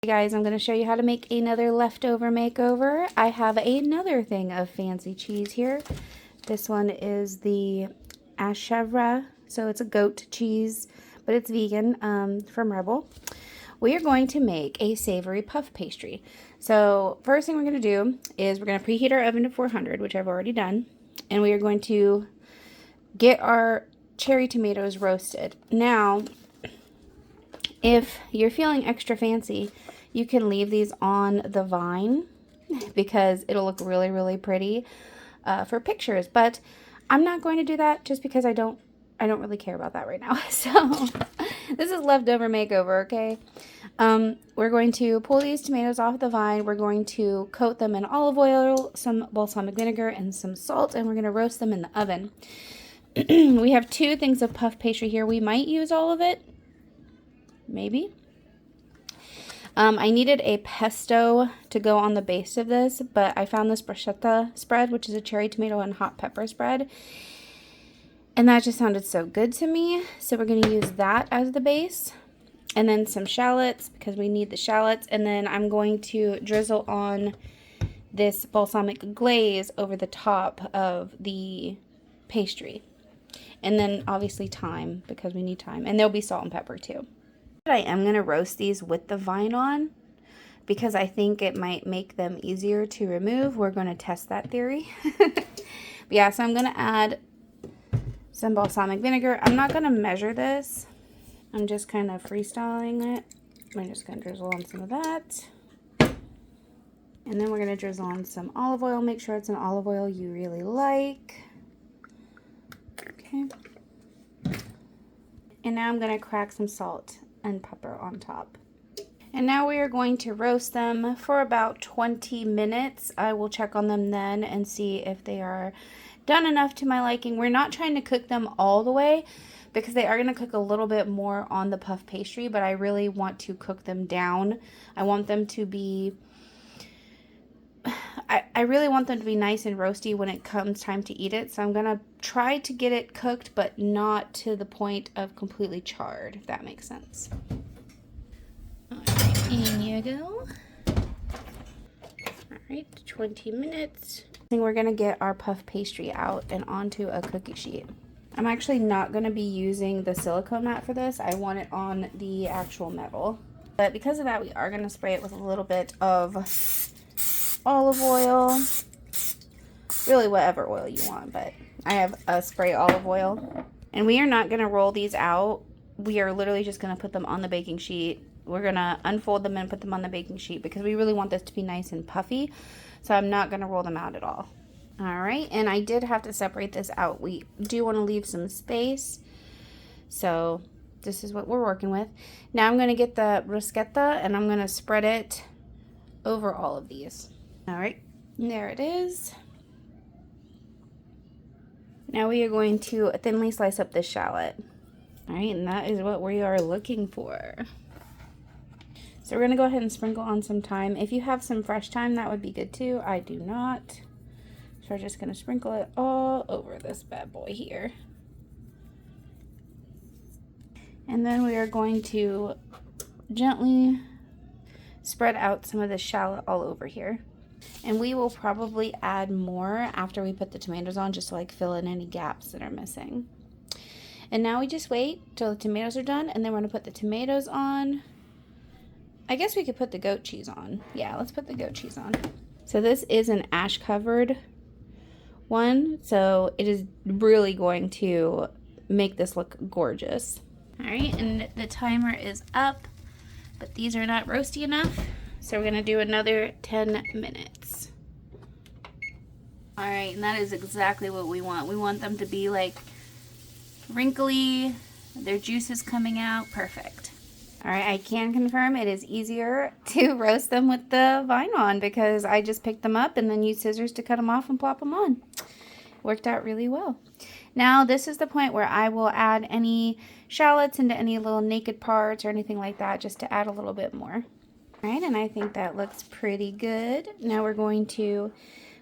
Hey guys, I'm going to show you how to make another leftover makeover. I have another thing of fancy cheese here. This one is the Chèvre, so it's a goat cheese, but it's vegan from Rebel. We are going to make a savory puff pastry. So first thing we're going to do is we're going to preheat our oven to 400, which I've already done, and we are going to get our cherry tomatoes roasted. Now, if you're feeling extra fancy, you can leave these on the vine because it'll look really, really pretty for pictures. But I'm not going to do that just because I don't really care about that right now. So this is leftover makeover, okay? We're going to pull these tomatoes off the vine. We're going to coat them in olive oil, some balsamic vinegar, and some salt, and we're going to roast them in the oven. We have 2 things of puff pastry here. We might use all of it. Maybe. I needed a pesto to go on the base of this, but I found this bruschetta spread, which is a cherry tomato and hot pepper spread. And that just sounded so good to me. So we're going to use that as the base. And then some shallots, because we need the shallots. And then I'm going to drizzle on this balsamic glaze over the top of the pastry. And then obviously thyme, because we need thyme. And there'll be salt and pepper too. I am going to roast these with the vine on because I think it might make them easier to remove. We're going to test that theory. But yeah, so I'm going to add some balsamic vinegar. I'm not going to measure this. I'm just kind of freestyling it. I'm just going to drizzle on some of that. And then we're going to drizzle on some olive oil. Make sure it's an olive oil you really like. Okay. And now I'm going to crack some salt and pepper on top. And now we are going to roast them for about 20 minutes. I will check on them then and see if they are done enough to my liking. We're not trying to cook them all the way because they are going to cook a little bit more on the puff pastry, but I really want to cook them down. I want them to be I really want them to be nice and roasty when it comes time to eat it. So I'm going to try to get it cooked, but not to the point of completely charred, if that makes sense. Alright, in you go. Alright, 20 minutes. And we're going to get our puff pastry out and onto a cookie sheet. I'm actually not going to be using the silicone mat for this. I want it on the actual metal. But because of that, we are going to spray it with a little bit of olive oil, really whatever oil you want, but I have a spray olive oil. And we are not going to roll these out. We are literally just going to put them on the baking sheet. We're going to unfold them and put them on the baking sheet because we really want this to be nice and puffy. So I'm not going to roll them out at all. Alright, and I did have to separate this out. We do want to leave some space. So this is what we're working with. Now I'm going to get the bruschetta and I'm going to spread it over all of these. Alright, there it is. Now we are going to thinly slice up this shallot. Alright, and that is what we are looking for. So we're going to go ahead and sprinkle on some thyme. If you have some fresh thyme, that would be good too. I do not. So we're just going to sprinkle it all over this bad boy here. And then we are going to gently spread out some of the shallot all over here. And we will probably add more after we put the tomatoes on, just to like fill in any gaps that are missing. And now we just wait till the tomatoes are done, and then we're going to put the tomatoes on. I guess we could put the goat cheese on. Yeah, let's put the goat cheese on. So this is an ash covered one, so it is really going to make this look gorgeous. Alright, and the timer is up, but these are not roasty enough. So we're going to do another 10 minutes. Alright, and that is exactly what we want. We want them to be like wrinkly, their juices coming out. Perfect. Alright, I can confirm it is easier to roast them with the vine on because I just picked them up and then used scissors to cut them off and plop them on. Worked out really well. Now this is the point where I will add any shallots into any little naked parts or anything like that just to add a little bit more. Alright, and I think that looks pretty good. Now we're going to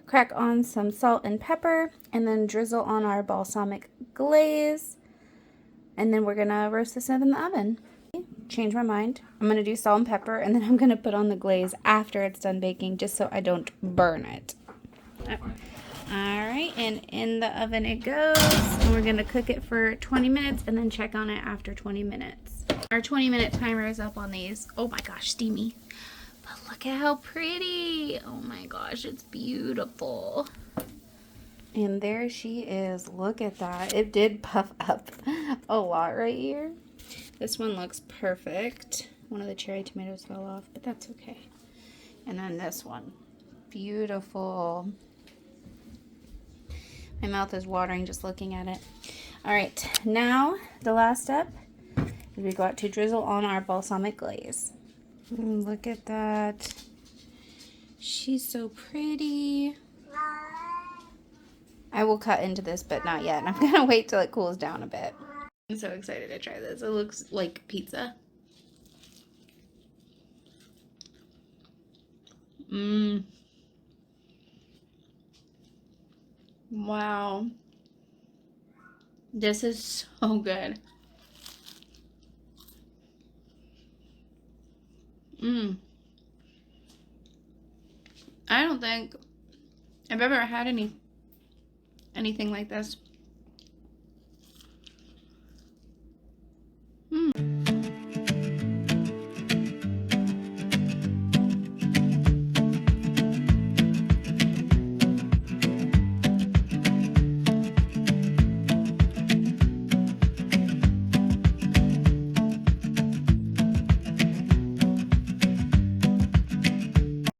crack on some salt and pepper and then drizzle on our balsamic glaze. And then we're going to roast this in the oven. change my mind. I'm going to do salt and pepper, and then I'm going to put on the glaze after it's done baking, just so I don't burn it. Alright, and in the oven it goes, and we're going to cook it for 20 minutes and then check on it after 20 minutes. Our 20-minute timer is up on these. Oh my gosh, steamy. But look at how pretty. Oh my gosh, it's beautiful. And there she is. Look at that. It did puff up a lot right here. This one looks perfect. One of the cherry tomatoes fell off, but that's okay. And then this one. Beautiful. My mouth is watering just looking at it. All right, now the last step is we got to drizzle on our balsamic glaze. Look at that. She's so pretty. I will cut into this, but not yet. I'm going to wait till it cools down a bit. I'm so excited to try this. It looks like pizza. Mmm. Wow. This is so good. Mmm. I don't think I've ever had anything like this.